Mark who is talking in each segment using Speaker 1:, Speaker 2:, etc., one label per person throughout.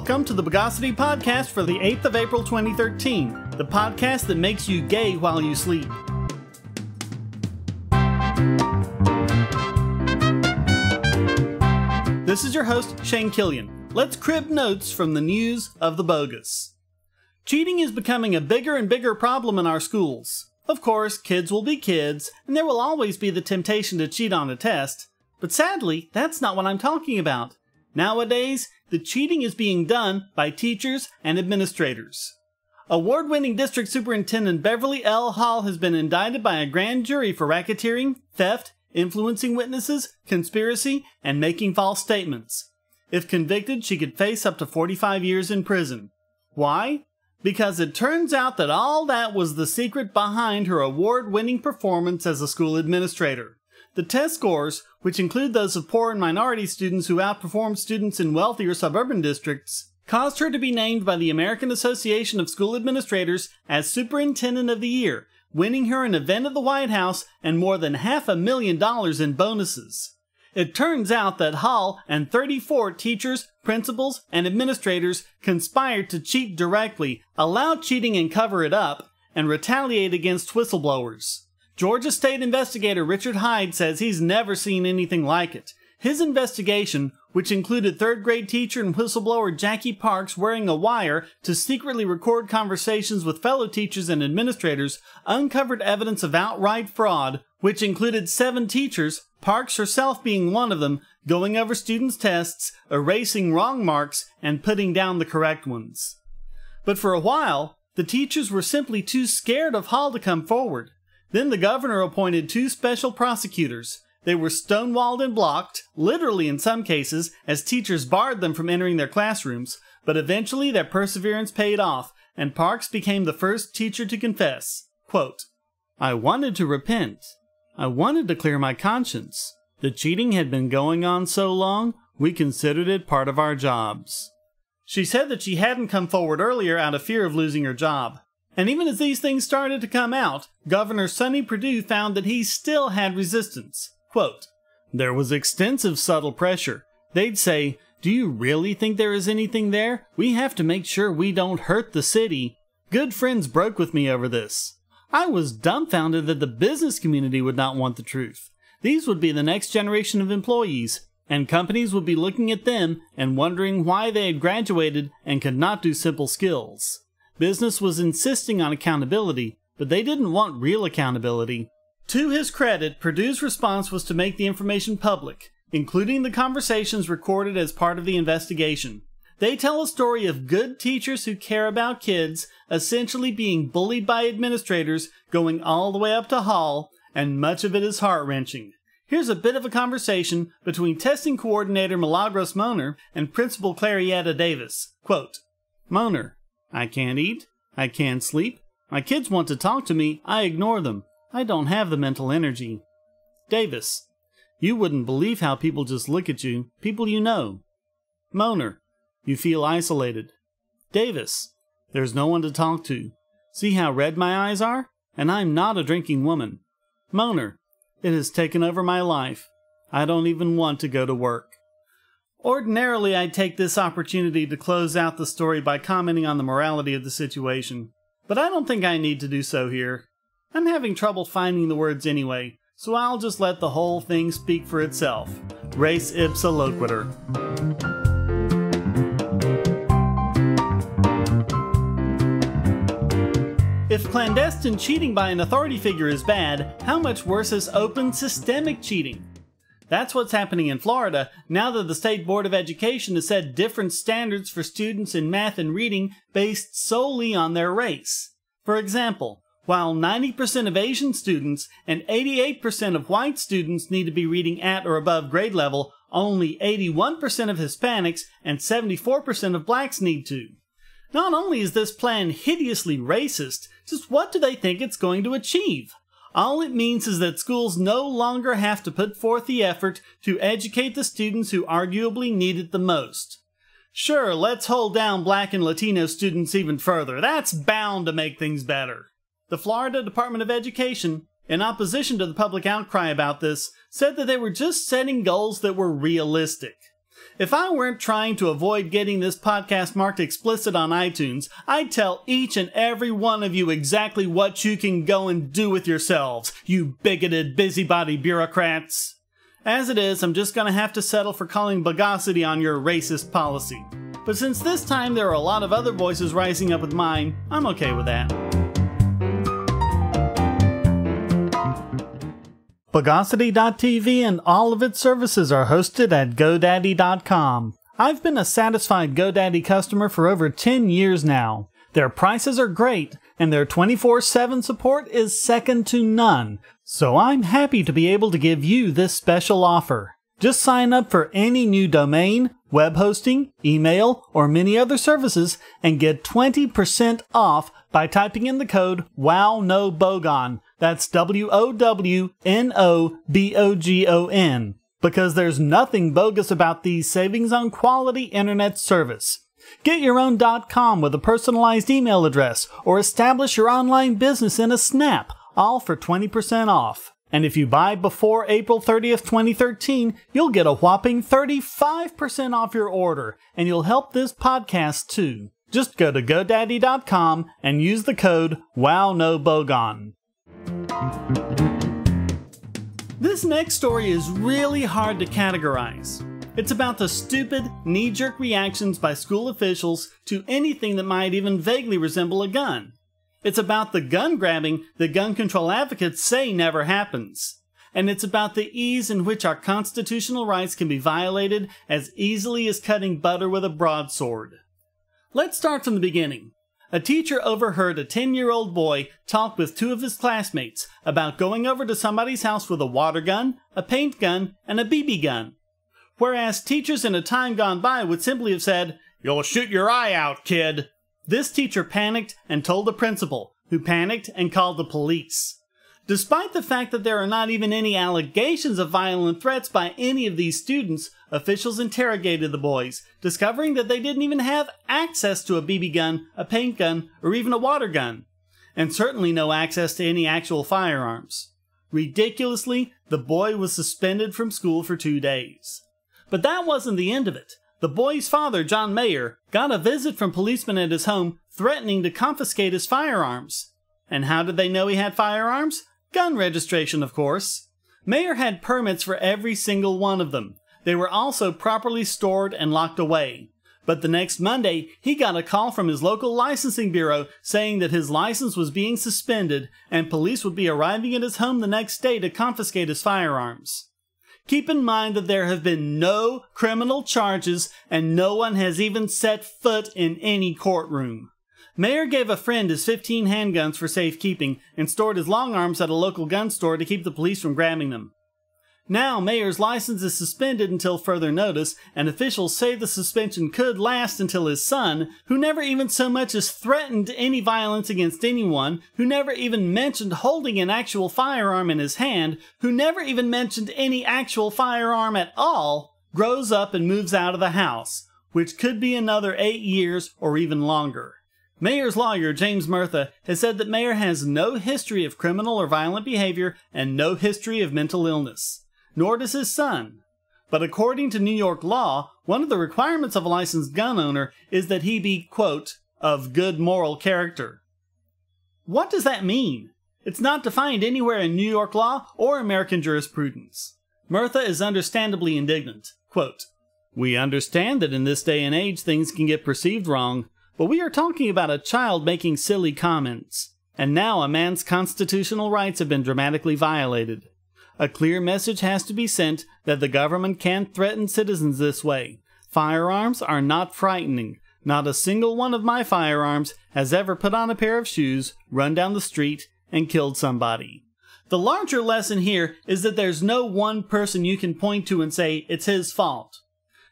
Speaker 1: Welcome to the Bogosity podcast for the 8th of April 2013, the podcast that makes you gay while you sleep. This is your host, Shane Killian. Let's crib notes from the news of the bogus. Cheating is becoming a bigger and bigger problem in our schools. Of course, kids will be kids, and there will always be the temptation to cheat on a test. But sadly, that's not what I'm talking about. Nowadays, the cheating is being done by teachers and administrators. Award-winning District Superintendent Beverly L. Hall has been indicted by a grand jury for racketeering, theft, influencing witnesses, conspiracy, and making false statements. If convicted, she could face up to 45 years in prison. Why? Because it turns out that all that was the secret behind her award-winning performance as a school administrator. The test scores, which include those of poor and minority students who outperformed students in wealthier suburban districts, caused her to be named by the American Association of School Administrators as Superintendent of the Year, winning her an event at the White House and more than $500,000 in bonuses. It turns out that Hall and 34 teachers, principals, and administrators conspired to cheat directly, allow cheating and cover it up, and retaliate against whistleblowers. Georgia State investigator Richard Hyde says he's never seen anything like it. His investigation, which included third-grade teacher and whistleblower Jackie Parks wearing a wire to secretly record conversations with fellow teachers and administrators, uncovered evidence of outright fraud, which included 7 teachers, Parks herself being one of them, going over students' tests, erasing wrong marks, and putting down the correct ones. But for a while, the teachers were simply too scared of Hall to come forward. Then the governor appointed 2 special prosecutors. They were stonewalled and blocked, literally in some cases, as teachers barred them from entering their classrooms, but eventually their perseverance paid off, and Parks became the first teacher to confess. Quote, "I wanted to repent. I wanted to clear my conscience. The cheating had been going on so long, we considered it part of our jobs." She said that she hadn't come forward earlier out of fear of losing her job. And even as these things started to come out, Governor Sonny Perdue found that he still had resistance. Quote, "There was extensive subtle pressure. They'd say, 'Do you really think there is anything there? We have to make sure we don't hurt the city.' Good friends broke with me over this. I was dumbfounded that the business community would not want the truth. These would be the next generation of employees, and companies would be looking at them and wondering why they had graduated and could not do simple skills. Business was insisting on accountability, but they didn't want real accountability." To his credit, Perdue's response was to make the information public, including the conversations recorded as part of the investigation. They tell a story of good teachers who care about kids, essentially being bullied by administrators, going all the way up to Hall, and much of it is heart-wrenching. Here's a bit of a conversation between testing coordinator Milagros Moner and Principal Clarietta Davis. Quote, "Moner, I can't eat. I can't sleep. My kids want to talk to me. I ignore them. I don't have the mental energy." Davis, "You wouldn't believe how people just look at you, people you know." Moner, "You feel isolated." Davis, "There's no one to talk to. See how red my eyes are? And I'm not a drinking woman." Moner, "It has taken over my life. I don't even want to go to work." Ordinarily, I'd take this opportunity to close out the story by commenting on the morality of the situation, but I don't think I need to do so here. I'm having trouble finding the words anyway, so I'll just let the whole thing speak for itself. Res ipsa loquitur. If clandestine cheating by an authority figure is bad, how much worse is open systemic cheating? That's what's happening in Florida now that the State Board of Education has set different standards for students in math and reading based solely on their race. For example, while 90% of Asian students and 88% of white students need to be reading at or above grade level, only 81% of Hispanics and 74% of blacks need to. Not only is this plan hideously racist, just what do they think it's going to achieve? All it means is that schools no longer have to put forth the effort to educate the students who arguably need it the most. Sure, let's hold down Black and Latino students even further. That's bound to make things better. The Florida Department of Education, in opposition to the public outcry about this, said that they were just setting goals that were realistic. If I weren't trying to avoid getting this podcast marked explicit on iTunes, I'd tell each and every one of you exactly what you can go and do with yourselves, you bigoted busybody bureaucrats. As it is, I'm just gonna have to settle for calling Bogosity on your racist policy. But since this time there are a lot of other voices rising up with mine, I'm okay with that. Bogosity.tv and all of its services are hosted at GoDaddy.com. I've been a satisfied GoDaddy customer for over 10 years now. Their prices are great, and their 24/7 support is second to none, so I'm happy to be able to give you this special offer. Just sign up for any new domain, web hosting, email, or many other services and get 20% off by typing in the code WOWNOBOGON. That's WOWNOBOGON. Because there's nothing bogus about these savings on quality internet service. Get your own .com with a personalized email address, or establish your online business in a snap, all for 20% off. And if you buy before April 30th, 2013, you'll get a whopping 35% off your order, and you'll help this podcast too. Just go to GoDaddy.com and use the code WOWNOBOGON. This next story is really hard to categorize. It's about the stupid, knee-jerk reactions by school officials to anything that might even vaguely resemble a gun. It's about the gun grabbing that gun control advocates say never happens. And it's about the ease in which our constitutional rights can be violated as easily as cutting butter with a broadsword. Let's start from the beginning. A teacher overheard a 10-year-old boy talk with two of his classmates about going over to somebody's house with a water gun, a paint gun, and a BB gun. Whereas teachers in a time gone by would simply have said, "You'll shoot your eye out, kid." This teacher panicked and told the principal, who panicked and called the police. Despite the fact that there are not even any allegations of violent threats by any of these students, officials interrogated the boys, discovering that they didn't even have access to a BB gun, a paint gun, or even a water gun, and certainly no access to any actual firearms. Ridiculously, the boy was suspended from school for 2 days. But that wasn't the end of it. The boy's father, John Mayer, got a visit from policemen at his home threatening to confiscate his firearms. And how did they know he had firearms? Gun registration, of course. Mayer had permits for every single one of them. They were also properly stored and locked away. But the next Monday, he got a call from his local licensing bureau saying that his license was being suspended and police would be arriving at his home the next day to confiscate his firearms. Keep in mind that there have been no criminal charges and no one has even set foot in any courtroom. Mayer gave a friend his 15 handguns for safekeeping and stored his long arms at a local gun store to keep the police from grabbing them. Now, Mayer's license is suspended until further notice, and officials say the suspension could last until his son, who never even so much as threatened any violence against anyone, who never even mentioned holding an actual firearm in his hand, who never even mentioned any actual firearm at all, grows up and moves out of the house, which could be another 8 years or even longer. Mayer's lawyer, James Murtha, has said that Mayer has no history of criminal or violent behavior and no history of mental illness. Nor does his son. But according to New York law, one of the requirements of a licensed gun owner is that he be, quote, of good moral character. What does that mean? It's not defined anywhere in New York law or American jurisprudence. Murtha is understandably indignant. Quote, "We understand that in this day and age things can get perceived wrong, but we are talking about a child making silly comments. And now a man's constitutional rights have been dramatically violated. A clear message has to be sent that the government can't threaten citizens this way. Firearms are not frightening. Not a single one of my firearms has ever put on a pair of shoes, run down the street, and killed somebody." The larger lesson here is that there's no one person you can point to and say it's his fault.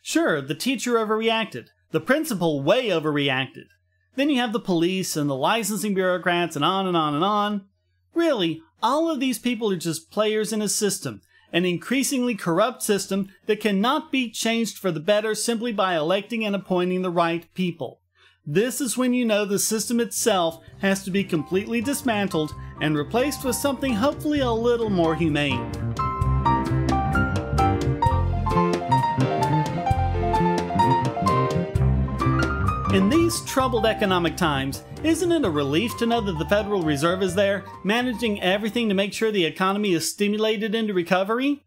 Speaker 1: Sure, the teacher overreacted. The principal way overreacted. Then you have the police and the licensing bureaucrats and on and on and on. Really, all of these people are just players in a system, an increasingly corrupt system that cannot be changed for the better simply by electing and appointing the right people. This is when you know the system itself has to be completely dismantled and replaced with something hopefully a little more humane. In these troubled economic times, isn't it a relief to know that the Federal Reserve is there, managing everything to make sure the economy is stimulated into recovery?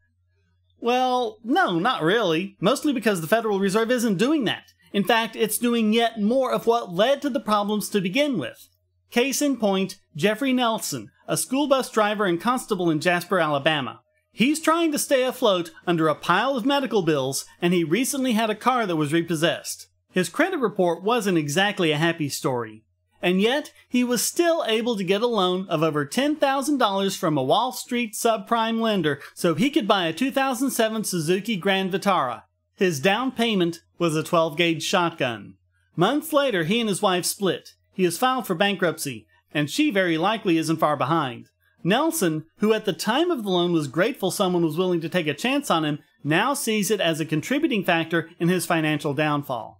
Speaker 1: Well, no, not really. Mostly because the Federal Reserve isn't doing that. In fact, it's doing yet more of what led to the problems to begin with. Case in point, Jeffrey Nelson, a school bus driver and constable in Jasper, Alabama. He's trying to stay afloat under a pile of medical bills, and he recently had a car that was repossessed. His credit report wasn't exactly a happy story. And yet, he was still able to get a loan of over $10,000 from a Wall Street subprime lender so he could buy a 2007 Suzuki Grand Vitara. His down payment was a 12-gauge shotgun. Months later, he and his wife split. He has filed for bankruptcy, and she very likely isn't far behind. Nelson, who at the time of the loan was grateful someone was willing to take a chance on him, now sees it as a contributing factor in his financial downfall.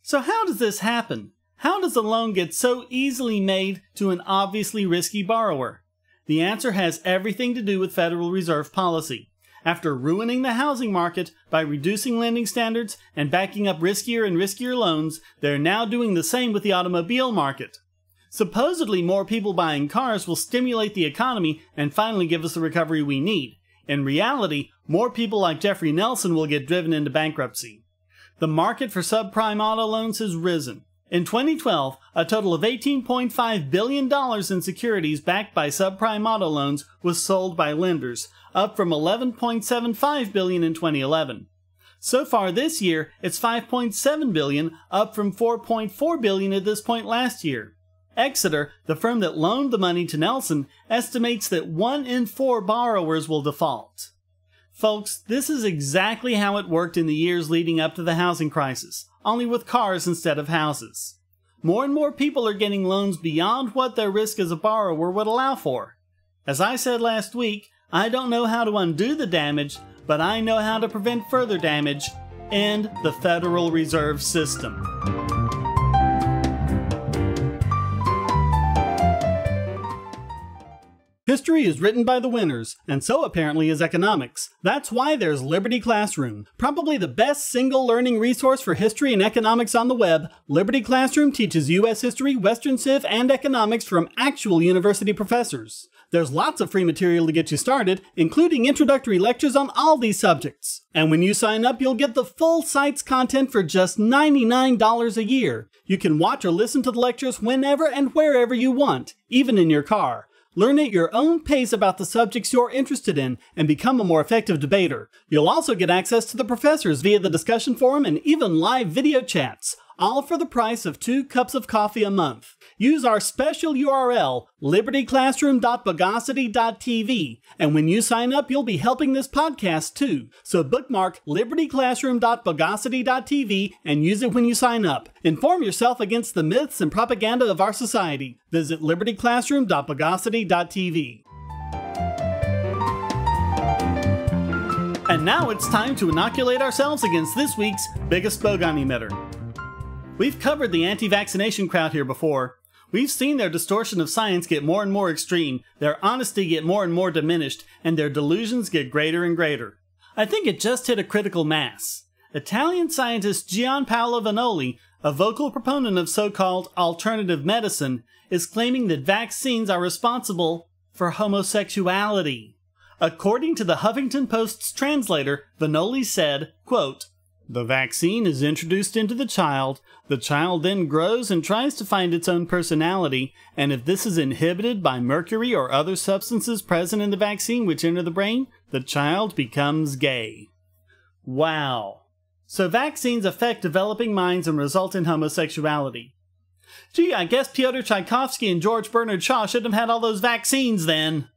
Speaker 1: So how does this happen? How does a loan get so easily made to an obviously risky borrower? The answer has everything to do with Federal Reserve policy. After ruining the housing market by reducing lending standards and backing up riskier and riskier loans, they're now doing the same with the automobile market. Supposedly more people buying cars will stimulate the economy and finally give us the recovery we need. In reality, more people like Jeffrey Nelson will get driven into bankruptcy. The market for subprime auto loans has risen. In 2012, a total of $18.5 billion in securities backed by subprime auto loans was sold by lenders, up from $11.75 billion in 2011. So far this year, it's $5.7 billion, up from $4.4 billion at this point last year. Exeter, the firm that loaned the money to Nelson, estimates that 1 in 4 borrowers will default. Folks, this is exactly how it worked in the years leading up to the housing crisis, only with cars instead of houses. More and more people are getting loans beyond what their risk as a borrower would allow for. As I said last week, I don't know how to undo the damage, but I know how to prevent further damage. End the Federal Reserve System. History is written by the winners, and so apparently is economics. That's why there's Liberty Classroom. Probably the best single learning resource for history and economics on the web, Liberty Classroom teaches U.S. history, Western Civ, and economics from actual university professors. There's lots of free material to get you started, including introductory lectures on all these subjects. And when you sign up, you'll get the full site's content for just $99 a year. You can watch or listen to the lectures whenever and wherever you want, even in your car. Learn at your own pace about the subjects you're interested in and become a more effective debater. You'll also get access to the professors via the discussion forum and even live video chats, all for the price of 2 cups of coffee a month. Use our special URL, libertyclassroom.bogosity.tv, and when you sign up, you'll be helping this podcast too. So bookmark libertyclassroom.bogosity.tv and use it when you sign up. Inform yourself against the myths and propaganda of our society. Visit libertyclassroom.bogosity.tv. And now it's time to inoculate ourselves against this week's biggest Bogon emitter. We've covered the anti-vaccination crowd here before. We've seen their distortion of science get more and more extreme, their honesty get more and more diminished, and their delusions get greater and greater. I think it just hit a critical mass. Italian scientist Gian Paolo Vanoli, a vocal proponent of so-called alternative medicine, is claiming that vaccines are responsible for homosexuality. According to the Huffington Post's translator, Vanoli said, quote, "The vaccine is introduced into the child then grows and tries to find its own personality, and if this is inhibited by mercury or other substances present in the vaccine which enter the brain, the child becomes gay." Wow. So vaccines affect developing minds and result in homosexuality. Gee, I guess Pyotr Tchaikovsky and George Bernard Shaw shouldn't have had all those vaccines then.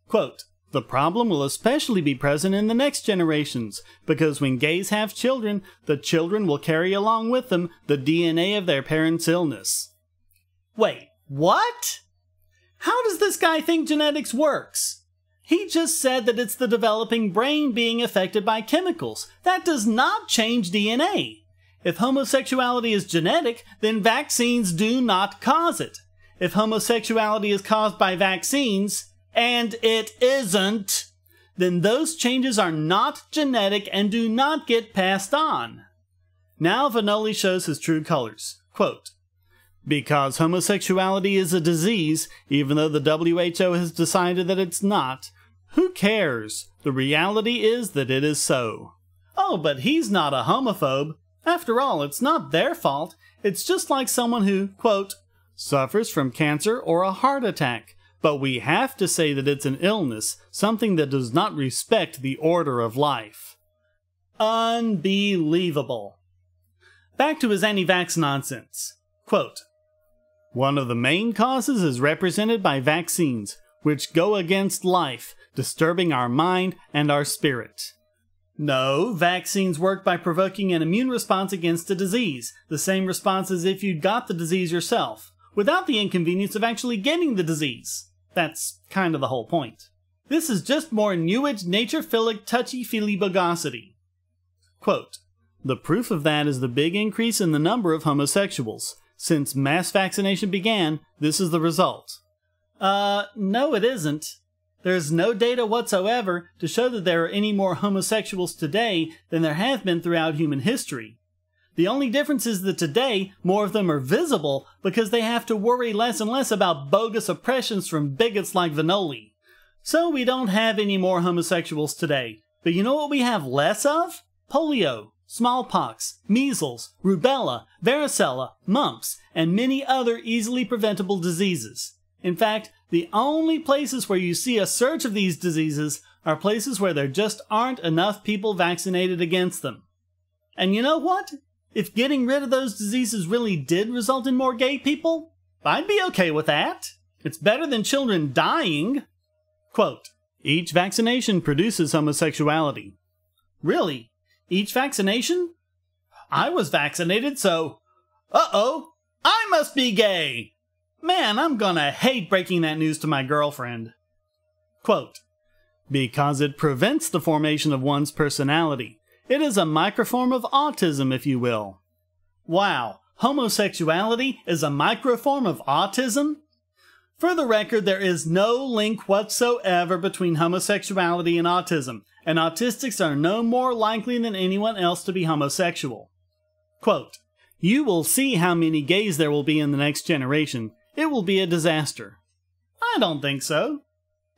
Speaker 1: Quote, "The problem will especially be present in the next generations, because when gays have children, the children will carry along with them the DNA of their parents' illness." Wait, what? How does this guy think genetics works? He just said that it's the developing brain being affected by chemicals. That does not change DNA. If homosexuality is genetic, then vaccines do not cause it. If homosexuality is caused by vaccines, and it isn't, then those changes are not genetic and do not get passed on. Now Vanoli shows his true colors. Quote, Because homosexuality is a disease, even though the WHO has decided that it's not. Who cares? The reality is that it is so. Oh, but he's not a homophobe. After all, it's not their fault. It's just like someone who, quote, suffers from cancer or a heart attack. But we have to say that it's an illness, something that does not respect the order of life. Unbelievable. Back to his anti-vax nonsense. Quote, one of the main causes is represented by vaccines, which go against life, disturbing our mind and our spirit. No, vaccines work by provoking an immune response against a disease, the same response as if you'd got the disease yourself, without the inconvenience of actually getting the disease. That's kind of the whole point. This is just more New Age nature-philic touchy-feely Bogosity. Quote, the proof of that is the big increase in the number of homosexuals. Since mass vaccination began, this is the result. No it isn't. There's no data whatsoever to show that there are any more homosexuals today than there have been throughout human history. The only difference is that today, more of them are visible because they have to worry less and less about bogus oppressions from bigots like Vanoli. So we don't have any more homosexuals today. But you know what we have less of? Polio, smallpox, measles, rubella, varicella, mumps, and many other easily preventable diseases. In fact, the only places where you see a surge of these diseases are places where there just aren't enough people vaccinated against them. And you know what? If getting rid of those diseases really did result in more gay people, I'd be okay with that. It's better than children dying. Quote, each vaccination produces homosexuality. Really? Each vaccination? I was vaccinated, so... Uh-oh! I must be gay! Man, I'm gonna hate breaking that news to my girlfriend. Quote, because it prevents the formation of one's personality. It is a microform of autism, if you will. Wow, homosexuality is a microform of autism? For the record, there is no link whatsoever between homosexuality and autism, and autistics are no more likely than anyone else to be homosexual. Quote, you will see how many gays there will be in the next generation. It will be a disaster. I don't think so.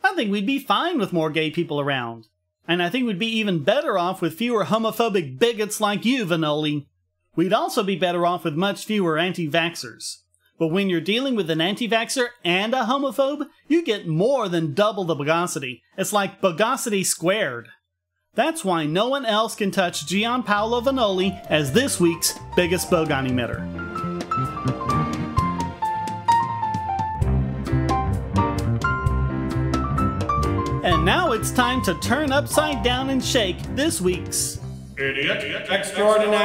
Speaker 1: I think we'd be fine with more gay people around. And I think we'd be even better off with fewer homophobic bigots like you, Vanoli. We'd also be better off with much fewer anti-vaxxers. But when you're dealing with an anti-vaxxer and a homophobe, you get more than double the Bogosity. It's like Bogosity squared. That's why no one else can touch Gian Paolo Vanoli as this week's biggest Bogon emitter. And now it's time to turn upside down and shake this week's Idiot Extraordinaire!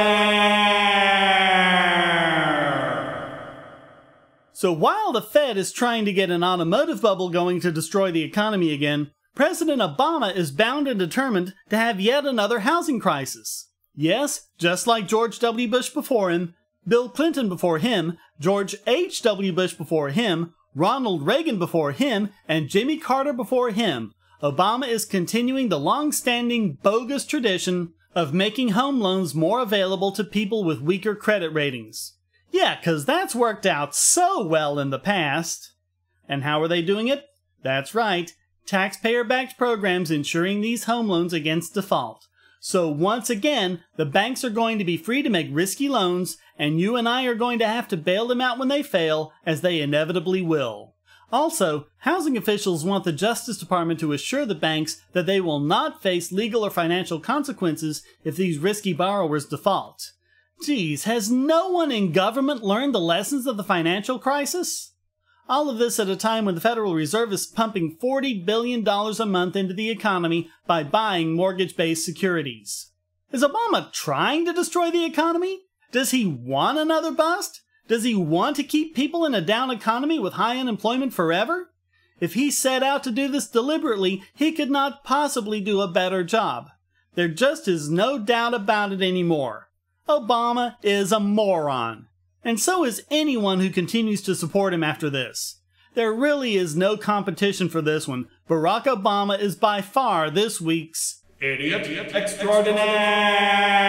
Speaker 1: So while the Fed is trying to get an automotive bubble going to destroy the economy again, President Obama is bound and determined to have yet another housing crisis. Yes, just like George W. Bush before him, Bill Clinton before him, George H.W. Bush before him, Ronald Reagan before him, and Jimmy Carter before him, Obama is continuing the long-standing bogus tradition of making home loans more available to people with weaker credit ratings. Yeah, 'cause that's worked out so well in the past. And how are they doing it? That's right, taxpayer-backed programs ensuring these home loans against default. So once again, the banks are going to be free to make risky loans, and you and I are going to have to bail them out when they fail, as they inevitably will. Also, housing officials want the Justice Department to assure the banks that they will not face legal or financial consequences if these risky borrowers default. Geez, has no one in government learned the lessons of the financial crisis? All of this at a time when the Federal Reserve is pumping $40 billion a month into the economy by buying mortgage-based securities. Is Obama trying to destroy the economy? Does he want another bust? Does he want to keep people in a down economy with high unemployment forever? If he set out to do this deliberately, he could not possibly do a better job. There just is no doubt about it anymore. Obama is a moron. And so is anyone who continues to support him after this. There really is no competition for this one. Barack Obama is by far this week's Idiot Extraordinaire!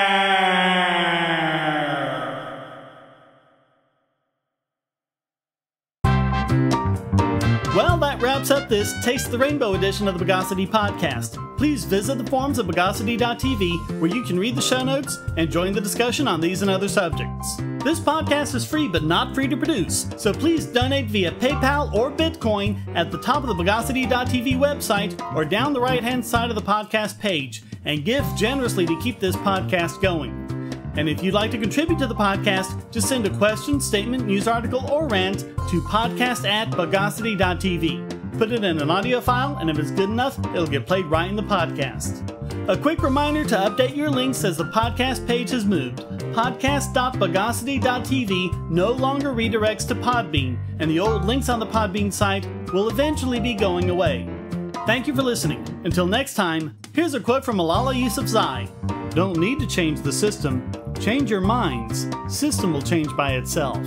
Speaker 1: this Taste the Rainbow edition of the Bogosity podcast, please visit the forums at Bogosity.tv where you can read the show notes and join the discussion on these and other subjects. This podcast is free but not free to produce, so please donate via PayPal or Bitcoin at the top of the Bogosity.tv website or down the right-hand side of the podcast page, and give generously to keep this podcast going. And if you'd like to contribute to the podcast, just send a question, statement, news article, or rant to podcast@bogosity.tv. Put it in an audio file, and if it's good enough, it'll get played right in the podcast. A quick reminder to update your links as the podcast page has moved. Podcast.bogosity.tv no longer redirects to Podbean, and the old links on the Podbean site will eventually be going away. Thank you for listening. Until next time, here's a quote from Malala Yousafzai. Don't need to change the system. Change your minds. System will change by itself.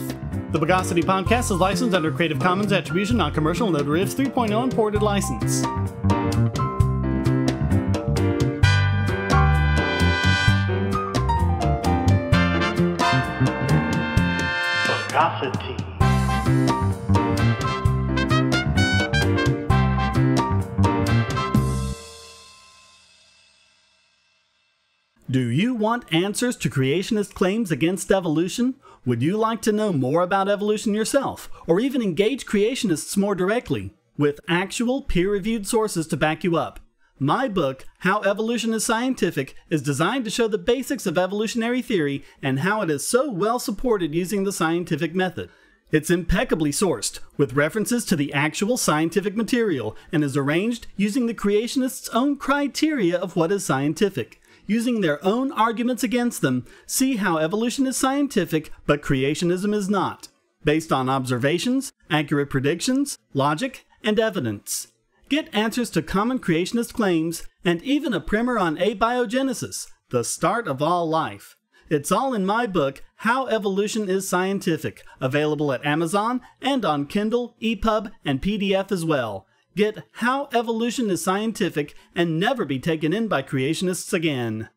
Speaker 1: The Bogosity podcast is licensed under Creative Commons Attribution Non-Commercial No Derivatives 3.0 imported license. Bogosity. Do you want answers to creationist claims against evolution? Would you like to know more about evolution yourself, or even engage creationists more directly, with actual peer-reviewed sources to back you up? My book, How Evolution is Scientific, is designed to show the basics of evolutionary theory and how it is so well supported using the scientific method. It's impeccably sourced, with references to the actual scientific material, and is arranged using the creationists' own criteria of what is scientific. Using their own arguments against them, see how evolution is scientific, but creationism is not, based on observations, accurate predictions, logic, and evidence. Get answers to common creationist claims, and even a primer on abiogenesis, the start of all life. It's all in my book, How Evolution is Scientific, available at Amazon and on Kindle, EPUB, and PDF as well. Get How Evolution is Scientific and never be taken in by creationists again.